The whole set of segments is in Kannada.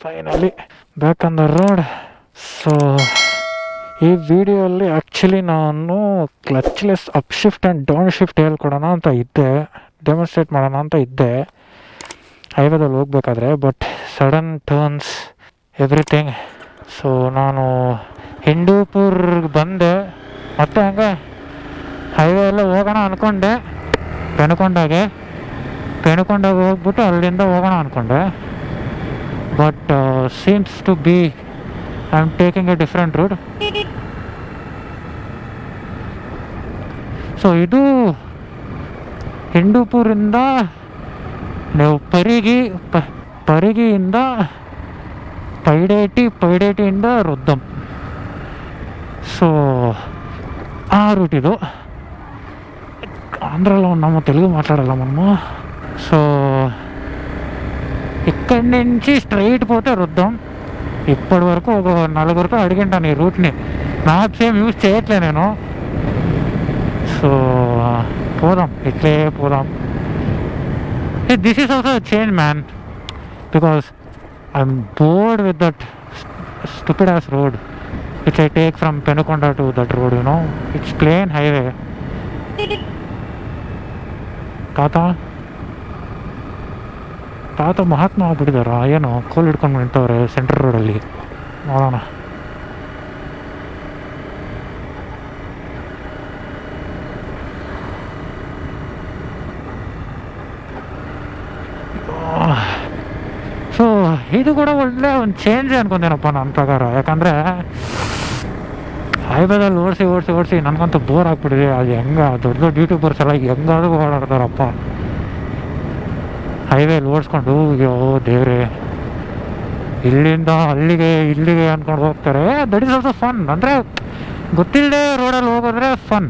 Finally back on the road. So ಈ ವಿಡಿಯೋಲ್ಲಿ ಆ್ಯಕ್ಚುಲಿ ನಾನು clutchless up shift and down shift ಹೇಳ್ಕೊಡೋಣ ಅಂತ ಇದ್ದೆ, ಡೆಮಾನ್ಸ್ಟ್ರೇಟ್ ಮಾಡೋಣ ಅಂತ ಇದ್ದೆ ಹೈವೇದಲ್ಲಿ ಹೋಗ್ಬೇಕಾದ್ರೆ. But sudden turns everything. So ನಾನು ಹಿಂದೂಪುರ್ಗೆ ಬಂದೆ, ಮತ್ತೆ ಹಂಗೆ ಹೈವೇ ಎಲ್ಲ ಹೋಗೋಣ ಅಂದ್ಕೊಂಡೆ. ಪೆನುಕೊಂಡಾಗೆ ಹೋಗ್ಬಿಟ್ಟು ಅಲ್ಲಿಂದ ಹೋಗೋಣ ಅಂದ್ಕೊಂಡೆ. But seems to be I am taking a different route. So ಇದು ಹಿಂದೂಪುರಿಂದ ನೀವು ಪರಿಗಿಯಿಂದ ಪೈಡೇಟಿಯಿಂದ ರುದ್ದಂ. ಸೊ ಆ ರೂಟ್ ಇದು. ಆಂಧ್ರಲ್ಲ ನಮ್ಮ తెలుగు మాట్లాడాలి మనము. సో ఇక్కడి నుంచి స్ట్రైట్ పోతే రుద్దం. ఇప్పటి వరకు ఒక 4 వరకు అడిగింటాను ఈ రూట్ని. మ్యాప్స్ ఏం యూజ్ చేయట్లే నేను. సో పోదాం, ఇట్లే పోదాం. This is also change man, because I'm board with that stupid ass road which I take from Penukonda to that road, you know. It's plain highway. ತಾತ ಮಹಾತ್ಮ ಆಗ್ಬಿಟ್ಟಿದಾರ ಏನೋ, ಕೋಲ್ ಹಿಡ್ಕೊಂಡು ನಿಂತವ್ರೆ ಸೆಂಟ್ರಲ್ ರೋಡಲ್ಲಿ. ನೋಡೋಣ. ಸೊ ಇದು ಕೂಡ ಒಳ್ಳೆ ಒಂದು ಚೇಂಜ್ ಅನ್ಕೊಂಡೇನಪ್ಪ ನನ್ನ ಪ್ರಕಾರ. ಯಾಕಂದರೆ ಹೈವೇದಲ್ಲಿ ಓಡಿಸಿ ನನಗಂತೂ ಬೋರ್ ಆಗ್ಬಿಟ್ಟಿದೆ. ಅದು ದೊಡ್ಡ ದೊಡ್ಡ ಯೂಟ್ಯೂಬರ್ಸ್ ಎಲ್ಲ ಹೆಂಗಾದ್ರೂ ಓಡಾಡ್ತಾರಪ್ಪ ಹೈವೇಲಿ ಓಡಿಸ್ಕೊಂಡು. ಅಯ್ಯೋ ದೇವ್ರೆ, ಇಲ್ಲಿಂದ ಇಲ್ಲಿಗೆ ಅಂದ್ಕೊಂಡು ಹೋಗ್ತಾರೆ. That is also fun. ಅಂದರೆ ಗೊತ್ತಿಲ್ಲದೆ ರೋಡಲ್ಲಿ ಹೋಗೋದ್ರೆ ಫನ್.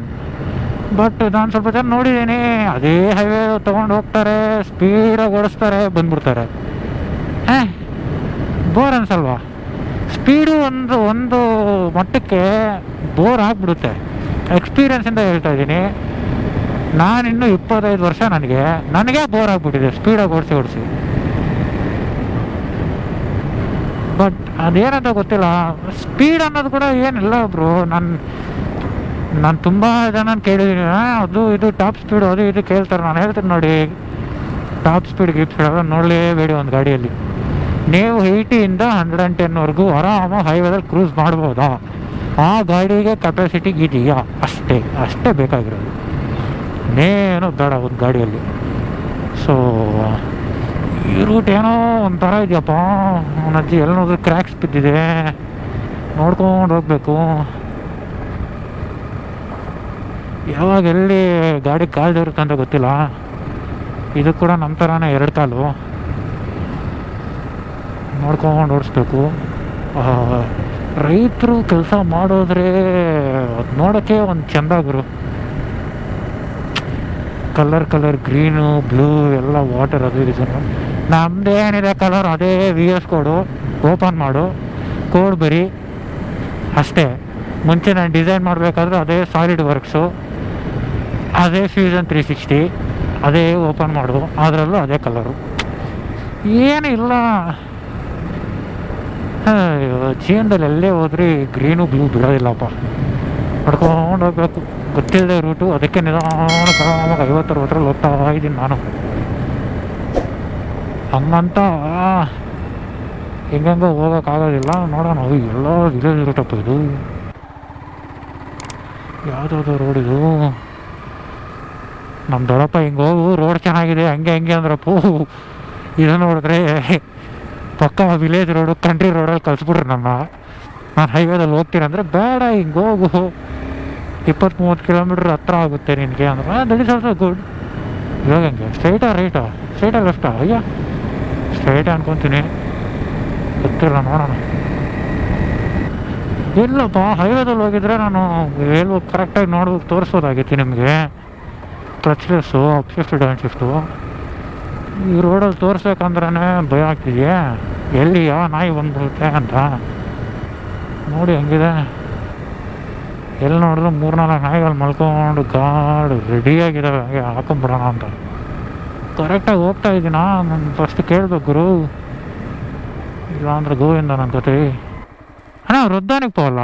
ಬಟ್ ನಾನು ಸ್ವಲ್ಪ ಜನ ನೋಡಿದ್ದೀನಿ, ಅದೇ ಹೈವೇ ತೊಗೊಂಡು ಹೋಗ್ತಾರೆ, ಸ್ಪೀಡಾಗಿ ಓಡಿಸ್ತಾರೆ, ಬಂದ್ಬಿಡ್ತಾರೆ. ಬೋರ್ ಅನ್ಸಲ್ವಾ? ಸ್ಪೀಡು ಒಂದು ಮಟ್ಟಕ್ಕೆ ಬೋರ್ ಆಗಿಬಿಡುತ್ತೆ. ಎಕ್ಸ್ಪೀರಿಯನ್ಸಿಂದ ಹೇಳ್ತಾ ಇದ್ದೀನಿ. ನಾನಿನ್ನೂ 25 ವರ್ಷ, ನನಗೆ ಬೋರ್ ಆಗಿಬಿಟ್ಟಿದೆ ಸ್ಪೀಡಾಗಿ ಓಡಿಸಿ. ಬಟ್ ಅದೇನಂತ ಗೊತ್ತಿಲ್ಲ. ಸ್ಪೀಡ್ ಅನ್ನೋದು ಕೂಡ ಏನಿಲ್ಲ ಬ್ರೋ. ನಾನು ತುಂಬ ಜನ ಕೇಳಿದ್ದೀನಿ, ಅದು ಇದು ಟಾಪ್ ಸ್ಪೀಡು ಅದು ಇದು ಕೇಳ್ತಾರೆ. ನಾನು ಹೇಳ್ತೀನಿ ನೋಡಿ, ಟಾಪ್ ಸ್ಪೀಡ್ ಎಲ್ಲ ನೋಡಲೇಬೇಡಿ ಒಂದು ಗಾಡಿಯಲ್ಲಿ. ನೀವು 80ಇಂದ 110ವರೆಗೂ ಆರಾಮಾಗಿ ಹೈವೇದಲ್ಲಿ ಕ್ರೂಸ್ ಮಾಡ್ಬೋದಾ? ಆ ಗಾಡಿಗೆ ಕೆಪಾಸಿಟಿ ಇದೆಯಾ? ಅಷ್ಟೇ ಬೇಕಾಗಿರೋದು, ಇನ್ನೇನು ಬೇಡ ಒಂದು ಗಾಡಿಯಲ್ಲಿ. ಸೊ ಈ ರೂಟ್ ಏನೋ ಒಂಥರ ಇದೆಯಪ್ಪ. ಅವನಜ್ಜಿ ಎಲ್ಲ ನೋಡಿದ್ರೆ ಕ್ರ್ಯಾಕ್ಸ್ ಬಿದ್ದಿದೆ, ನೋಡ್ಕೊಂಡು ಹೋಗ್ಬೇಕು. ಯಾವಾಗ ಎಲ್ಲಿ ಗಾಡಿ ಕಾಲ್ದಿರುತ್ತೆ ಅಂತ ಗೊತ್ತಿಲ್ಲ. ಇದು ಕೂಡ ನಮ್ಮ ಥರನೇ 2 ಕಾಲು, ನೋಡ್ಕೊಂಡು ಓಡಿಸ್ಬೇಕು. ರೈತರು ಕೆಲಸ ಮಾಡೋದ್ರೆ ಅದು ನೋಡೋಕ್ಕೆ ಒಂದು ಚೆಂದ ಗುರು. ಕಲರ್ ಗ್ರೀನು ಬ್ಲೂ ಎಲ್ಲ ವಾಟರ್ ಅದು ಇದು. ನಮ್ಮದೇನಿದೆ ಕಲರ್, ಅದೇ VS ಕೋಡು ಓಪನ್ ಮಾಡು, ಕೋಡ್ ಬರಿ ಅಷ್ಟೇ. ಮುಂಚೆ ನಾನು ಡಿಸೈನ್ ಮಾಡಬೇಕಾದ್ರೆ ಅದೇ ಸಾಲಿಡ್ ವರ್ಕ್ಸು, ಅದೇ ಫ್ಯೂಷನ್ 360, ಅದೇ ಓಪನ್ ಮಾಡು, ಅದರಲ್ಲೂ ಅದೇ ಕಲರು. ಏನಿಲ್ಲ ಜೀವನದಲ್ಲಿ ಎಲ್ಲೇ ಹೋದ್ರಿ ಗ್ರೀನು ಬ್ಲೂ ಬಿಡೋದಿಲ್ಲಪ್ಪ. ನಡ್ಕೊಂಡು ಹೋಗ್ಬೇಕು, ಗೊತ್ತಿಲ್ಲದೆ ರೂಟು. ಅದಕ್ಕೆ ನಿಧಾನಕ್ಕೆ 50-60 ಹೋಗ್ತಾ ಇದ್ದೀನಿ ನಾನು. ಹಂಗಂತ ಹೆಂಗಂಗ ಹೋಗೋಕ್ಕಾಗೋದಿಲ್ಲ. ನೋಡೋಣ. ಎಲ್ಲ ವಿಲೇಜ್ ರೂಟಪ್ಪ ಇದು. ಯಾವುದಾದ್ರು ರೋಡ್ ಇದು? ನಮ್ಮ ದೊಡ್ಡಪ್ಪ ಹಿಂಗೆ ಹೋಗು, ರೋಡ್ ಚೆನ್ನಾಗಿದೆ ಹಂಗೆ ಅಂದ್ರಪ್ಪು. ಇದು ನೋಡಿದ್ರೆ ಪಕ್ಕ ವಿಲೇಜ್ ರೋಡು, ಕಂಟ್ರಿ ರೋಡಲ್ಲಿ ಕಳಿಸ್ಬಿಡ್ರಿ ನಾನು ಹೈವೇದಲ್ಲಿ ಹೋಗ್ತೀನಿ ಅಂದರೆ ಬೇಡ, ಹಿಂಗೆ ಹೋಗು 20-30 ಕಿಲೋಮೀಟ್ರ್ ಹತ್ರ ಆಗುತ್ತೆ ನಿನಗೆ ಅಂದ್ರೆ ದಟ್ ಈಸ್ ಆಲ್ಸೋ ಗುಡ್. ಇವಾಗ ಹಂಗೆ ಸ್ಟ್ರೈಟಾ ಲೆಫ್ಟಾ? ಅಯ್ಯೋ ಸ್ಟ್ರೈಟೇ ಅನ್ಕೊತೀನಿ, ಗೊತ್ತಿಲ್ಲ, ನೋಡೋಣ. ಇಲ್ಲಪ್ಪ, ಹೈವೇದಲ್ಲಿ ಹೋಗಿದ್ರೆ ನಾನು ಹೇಳ್ಬೇಕು, ಕರೆಕ್ಟಾಗಿ ನೋಡ್ಬೇಕು, ತೋರಿಸ್ಬೋದಾಗಿತ್ತು ನಿಮಗೆ. ಕ್ಲಚ್ಲೆಸ್ಸು, ಅಪ್ ಶಿಫ್ಟು ಡೌನ್ ಶಿಫ್ಟು ಈ ರೋಡಲ್ಲಿ ತೋರಿಸ್ಬೇಕಂದ್ರೆ ಭಯ ಆಗ್ತಿದೆಯಾ, ಎಲ್ಲಿ ಯಾವ ನಾಯಿ ಬಂದ್ಬಿಡುತ್ತೆ ಅಂತ. ನೋಡಿ ಹಂಗಿದೆ, ಎಲ್ಲಿ ನೋಡಿದ್ರು 3-4 ನಾಯಿಗಳು ಮಲ್ಕೊಂಡು ಗಾಡು ರೆಡಿಯಾಗಿದ್ದಾವೆ, ಹಾಗೆ ಹಾಕೊಂಬಿಡೋಣ ಅಂತ. ಕರೆಕ್ಟಾಗಿ ಹೋಗ್ತಾ ಇದ್ದೀನಾ? ನಾನು ಫಸ್ಟ್ ಕೇಳಬೇಕು ಗುರು, ಇಲ್ಲ ಅಂದ್ರೆ ಗೋವಿಂದ ನನ್ನ ಕತೆ ಅಣ್ಣ ವೃದ್ಧಾನಿಗೆ పోవాల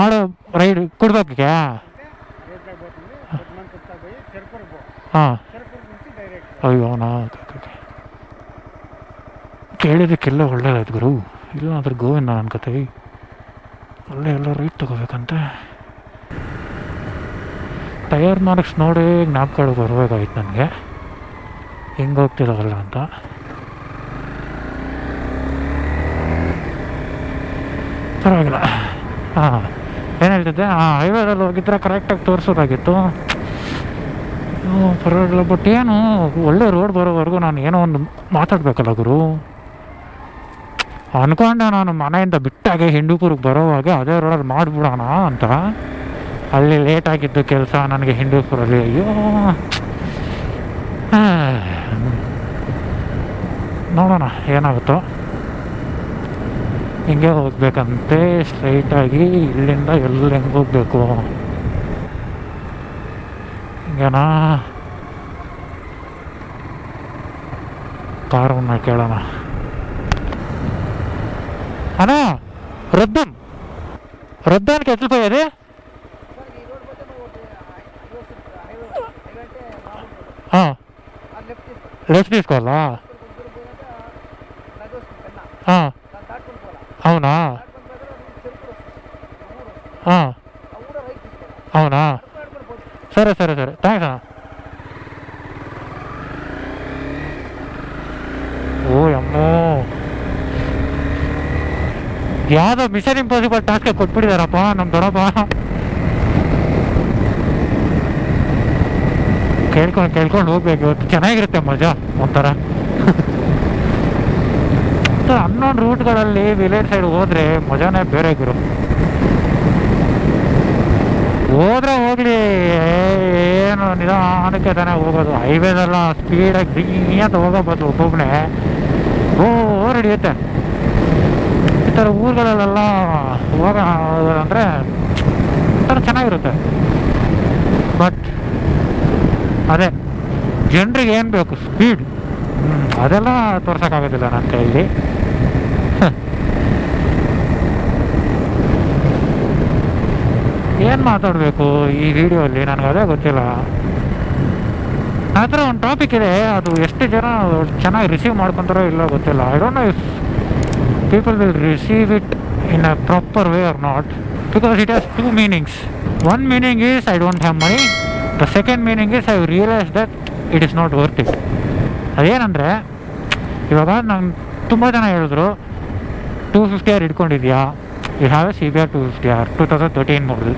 ఆడ రైడ్ కుడిపక్కకే ಅಯ್ಯೋ అవునా ಕೇಳಿದಕ್ಕೆಲ್ಲ ಒಳ್ಳೇದಾಯ್ತು ಗುರು. ಇಲ್ಲ ಅಂದ್ರೆ ಗೋವಿಂದ ನನ್ನ ಕತೆ ಅಲ್ಲೇ ಎಲ್ಲ ರೈಟ್ ತಗೋಬೇಕಂತೆ. ಟೈರ್ ಮಾರ್ಕ್ಸ್ ನೋಡಿ ಜ್ಞಾಪಕಗಳು ಬರಬೇಕಾಗಿತ್ತು ನನಗೆ ಹೆಂಗೆ ಹೋಗ್ತಿದ್ದಾವಲ್ಲ ಅಂತ. ಪರವಾಗಿಲ್ಲ. ಹಾಂ ಏನು ಹೇಳ್ತಿದ್ದೆ, ಹೈವೇದಲ್ಲಿ ಹೋಗಿದ್ರೆ ಕರೆಕ್ಟಾಗಿ ತೋರಿಸೋದಾಗಿತ್ತು. ಪರವಾಗಿಲ್ಲ. ಬಟ್ ಏನು ಒಳ್ಳೆ ರೋಡ್ ಬರೋವರೆಗೂ ನಾನು ಏನೋ ಒಂದು ಮಾತಾಡಬೇಕಲ್ಲ ಗುರು. ಅಂದ್ಕೊಂಡೆ ನಾನು ಮನೆಯಿಂದ ಬಿಟ್ಟಾಗೆ ಹಿಂದೂಪುರಕ್ಕೆ ಬರೋವಾಗ ಅದೇ ರೋಡಲ್ಲಿ ಮಾಡಿಬಿಡೋಣ ಅಂತ. ಅಲ್ಲಿ ಲೇಟ್ ಆಗಿದ್ದು ಕೆಲಸ ನನಗೆ ಹಿಂದೂಪುರಲ್ಲಿ. ಅಯ್ಯೋ ನೋಡೋಣ ಏನಾಗುತ್ತೋ. ಹಿಂಗೆ ಹೋಗ್ಬೇಕಂತೆ ಸ್ಟ್ರೈಟಾಗಿ. ಇಲ್ಲಿಂದ ಎಲ್ಲಿ ಹೆಂಗೆ ಹೋಗ್ಬೇಕು ಹಿಂಗೇನಾ? ಕಾರನ್ನು ಕೇಳೋಣ. అన్నా రొద్దం రొద్దానికి ఎట్లా పోయేది? లెఫ్ట్ తీసుకోవాలా? అవునా అవునా సరే సరే సరే థ్యాంక్స్ అన్న. ఓ అమ్మో ಯಾವುದೋ ಮಿಷನ್ ಇಂಪಾಸಿಬಲ್ ಟಾಸ್ಕ್ ಕೊಟ್ಬಿಟ್ಟಿದಾರಪ್ಪ ನಮ್ಮ ದೊಡ್ಡಪ್ಪ. ಕೇಳ್ಕೊಂಡು ಹೋಗ್ಬೇಕು ಇವತ್ತು. ಚೆನ್ನಾಗಿರುತ್ತೆ ಮಜಾ ಒಂಥರ. ಅನ್ನೋನ್ ರೂಟ್ಗಳಲ್ಲಿ ವಿಲೇಜ್ ಸೈಡ್ ಹೋದ್ರೆ ಮಜಾನೇ ಬೇರೆ ಗುರು. ಹೋದ್ರೆ ಹೋಗ್ಲಿ, ಏನು ನಿಧಾನಕ್ಕೆ ತಾನೇ ಹೋಗೋದು. ಹೈವೇದೆಲ್ಲ ಸ್ಪೀಡಾಗಿ ಅಂತ ಹೋಗೋಬೋದು ಒಬ್ಬೊಬ್ಬನೇ ಬೋರ್ ಹಿಡಿಯುತ್ತೆ. ಈ ಥರ ಊರುಗಳಲ್ಲೆಲ್ಲ ಹೋಗೋದಂದರೆ ಒಂಥರ ಚೆನ್ನಾಗಿರುತ್ತೆ. ಬಟ್ ಅದೇ ಜನರಿಗೆ ಏನು ಬೇಕು, ಸ್ಪೀಡ್. ಅದೆಲ್ಲ ತೋರ್ಸೋಕ್ಕಾಗೋದಿಲ್ಲ ನನ್ನ ಕೈಯಲ್ಲಿ. ಏನು ಮಾತಾಡಬೇಕು ಈ ವಿಡಿಯೋಲ್ಲಿ ನನಗೆ ಅದೇ ಗೊತ್ತಿಲ್ಲ. ಆ ಥರ ಒಂದು ಟಾಪಿಕ್ ಇದೆ, ಅದು ಎಷ್ಟು ಜನ ಚೆನ್ನಾಗಿ ರಿಸೀವ್ ಮಾಡ್ಕೊತಾರೋ ಇಲ್ಲ ಗೊತ್ತಿಲ್ಲ. I don't know if people will receive it in a proper way or not, because it has two meanings. One meaning is I don't have money. The second meaning is I realized that it is not worth it. ಅದೇನಂದರೆ ಇವಾಗ ನಂಗೆ ತುಂಬ ಜನ ಹೇಳಿದ್ರು 250R ಇಟ್ಕೊಂಡಿದ್ಯಾ, you have a CBR 250R 2013 model.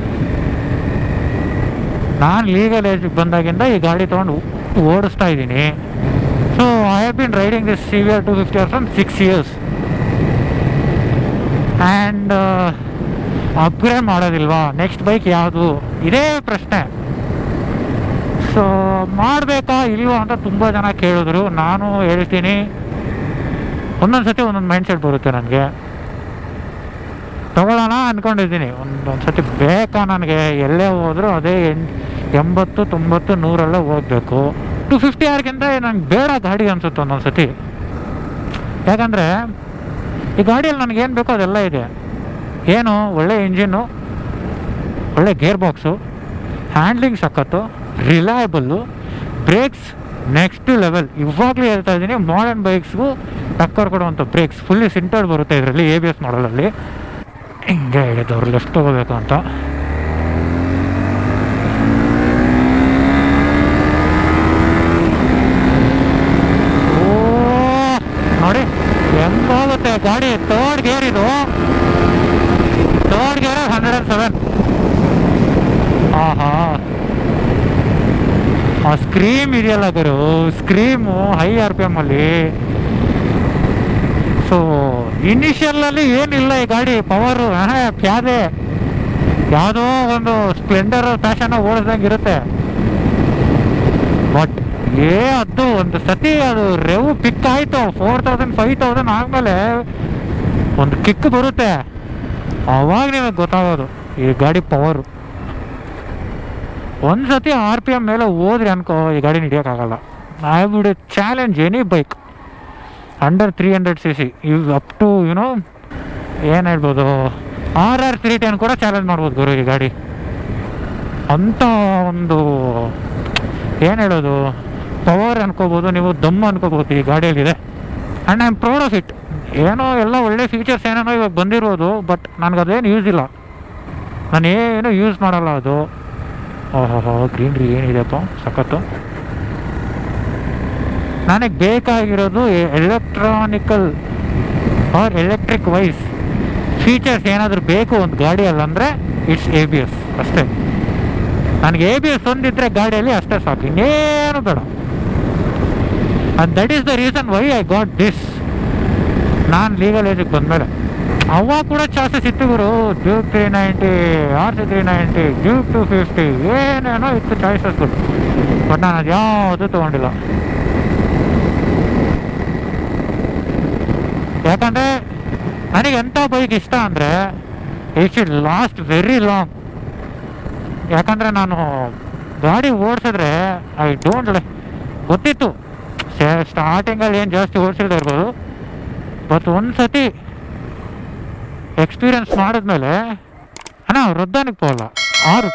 ನಾನು ಲೀಗಲ್ ಏಜಿಗೆ ಬಂದಾಗಿಂದ ಈ ಗಾಡಿ ತೊಗೊಂಡು ಓಡಿಸ್ತಾ ಇದ್ದೀನಿ. So I have been riding this CBR 250R ಫ್ರಮ್ 6 years. ಆ್ಯಂಡ್ ಅಪ್ಗ್ರೇಡ್ ಮಾಡೋದಿಲ್ವಾ, ನೆಕ್ಸ್ಟ್ ಬೈಕ್ ಯಾವುದು, ಇದೇ ಪ್ರಶ್ನೆ. ಸೊ ಮಾಡಬೇಕಾ ಇಲ್ವೋ ಅಂತ ತುಂಬ ಜನ ಕೇಳಿದ್ರು. ನಾನು ಹೇಳ್ತೀನಿ, ಒಂದೊಂದು ಸತಿ ಒಂದೊಂದು ಮೈಂಡ್ ಸೆಟ್ ಬರುತ್ತೆ ನನಗೆ. ತೊಗೊಳ್ಳೋಣ ಅಂದ್ಕೊಂಡಿದ್ದೀನಿ. ಒಂದೊಂದು ಸತಿ ಬೇಕಾ ನನಗೆ, ಎಲ್ಲೇ ಹೋದರೂ ಅದೇ 80, 90, 100 ಹೋಗಬೇಕು. 250Rಗಿಂತ ನನಗೆ ಬೇಡ ಗಾಡಿ ಅನಿಸುತ್ತೆ ಒಂದೊಂದು ಸತಿ. ಯಾಕಂದರೆ ಈ ಗಾಡಿಯಲ್ಲಿ ನನಗೇನು ಬೇಕೋ ಅದೆಲ್ಲ ಇದೆ. ಏನು ಒಳ್ಳೆ ಇಂಜಿನ್ನು, ಒಳ್ಳೆ ಗೇರ್ ಬಾಕ್ಸು, ಹ್ಯಾಂಡ್ಲಿಂಗ್ ಸಖತ್ತು, ರಿಲಯಬಲ್ಲು, ಬ್ರೇಕ್ಸ್ ನೆಕ್ಸ್ಟ್ ಲೆವೆಲ್. ಇವಾಗಲೂ ಹೇಳ್ತಾ ಇದ್ದೀನಿ, ಮಾಡರ್ನ್ ಬೈಕ್ಸ್ಗೂ ಟಕ್ಕರ್ ಕೊಡುವಂಥ ಬ್ರೇಕ್ಸ್. ಫುಲ್ಲಿ ಸಿಂಟರ್ಡ್ ಬರುತ್ತೆ ಇದರಲ್ಲಿ, ABS ಮಾಡಲಲ್ಲಿ. ಹಿಂಗೆ ಹೇಳಿದವ್ರು ಲೆಫ್ಟ್ ಹೋಗಬೇಕು ಅಂತ. ನೋಡಿ ಹೆಂಗೋಗುತ್ತೆ ಗಾಡಿ. ಥರ್ಡ್ ಗೇರ್ ಇದು, ಥರ್ಡ್ ಗೇರ್ 107. ಆಹಾ, ಆ ಸ್ಕ್ರೀಮ್ ಇದೆಯಲ್ಲ ಗುರು, ಸ್ಕ್ರೀಮು ಹೈ RPM ಅಲ್ಲಿ. ಸೊ ಇನಿಷಿಯಲಲ್ಲಿ ಏನಿಲ್ಲ ಈ ಗಾಡಿ ಪವರು. ಪ್ಯಾದೆ ಯಾವುದೋ ಒಂದು ಸ್ಪ್ಲೆಂಡರ್ ಫ್ಯಾಷನ್ ಓಡಿಸ್ದಂಗೆ ಇರುತ್ತೆ. ಬಟ್ ಅದು ಒಂದು ಸತಿ ಅದು ರೆವ್ ಪಿಕ್ ಆಯಿತು 4000 5000 ಆದಮೇಲೆ ಒಂದು ಕಿಕ್ ಬರುತ್ತೆ. ಅವಾಗ ನಿಮಗೆ ಗೊತ್ತಾಗೋದು ಈ ಗಾಡಿ ಪವರು. ಒಂದು ಸತಿ RPM ಮೇಲೆ ಹೋದ್ರಿ ಅನ್ಕೋ, ಈ ಗಾಡಿ ಹಿಡಿಯೋಕ್ಕಾಗಲ್ಲ. I would challenge any bike under 300cc ಇವು ಅಪ್ ಟು ಏನು ಹೇಳ್ಬೋದು RR310 ಕೂಡ ಚಾಲೆಂಜ್ ಮಾಡ್ಬೋದು ಗುರು ಈ ಗಾಡಿ. ಅಂಥ ಒಂದು ಏನು ಹೇಳೋದು ಪವರ್ ಅನ್ಕೋಬೋದು, ನೀವು ದಮ್ ಅನ್ಕೋಬೋದು ಈ ಗಾಡಿಯಲ್ಲಿದೆ. And I am proud of it. ಏನೋ ಎಲ್ಲ ಒಳ್ಳೆ ಫೀಚರ್ಸ್ ಏನೇನೋ ಇವಾಗ ಬಂದಿರ್ಬೋದು, ಬಟ್ ನನಗದೇನು ಯೂಸ್ ಇಲ್ಲ, ನಾನೇನು ಯೂಸ್ ಮಾಡಲ್ಲ ಅದು. ಓಹೋ ಗ್ರೀನ್ರಿ ಏನಿದೆಪ್ಪ ಸಖತ್ತು. ನನಗೆ ಬೇಕಾಗಿರೋದು electronical or electric wise features ಏನಾದರೂ ಬೇಕು ಒಂದು ಗಾಡಿಯಲ್ಲಿ ಅಂದರೆ ಇಟ್ಸ್ ABS ಅಷ್ಟೇ. ನನಗೆ ABS ಒಂದಿದ್ರೆ ಗಾಡಿಯಲ್ಲಿ ಅಷ್ಟೇ ಸಾಕು, ಇನ್ನೇನು ಬೇಡ. And that is the reason why I got this. ನಾನು ಲೀಗಲ್ ಏಜಿಗೆ ಬಂದಮೇಲೆ ಅವಾಗ ಕೂಡ ಚಾಸಸ್ ಇತ್ತು ಗುರು, ಡ್ಯೂಕ್ 390, RC390, ಡ್ಯೂಕ್ 250, ಏನೇನೋ ಇತ್ತು ಚಾಯ್ಸಸ್ಗಳು, ಬಟ್ ನಾನು ಅದು ಯಾವುದೂ ತೊಗೊಂಡಿಲ್ಲ. ಯಾಕಂದರೆ ನನಗೆ ಎಂಥ ಬೈಕ್ ಇಷ್ಟ ಅಂದರೆ it should last very long. ಯಾಕಂದರೆ ನಾನು ಗಾಡಿ ಓಡಿಸಿದ್ರೆ ಐ ಡೋಂಟ್ ಗೊತ್ತಿತ್ತು ಸ್ಟಾರ್ಟಿಂಗಲ್ಲಿ ಏನು ಜಾಸ್ತಿ ಓಡಿಸಿಲ್ದೇ ಇರ್ಬೋದು, ಬಟ್ ಒಂದು ಸತಿ ಎಕ್ಸ್ಪೀರಿಯನ್ಸ್ ಮಾಡಿದ್ಮೇಲೆ ಅಣ್ಣ ವೃದ್ಧಾನಿಗೆ ಹೋಗಲ್ಲ 6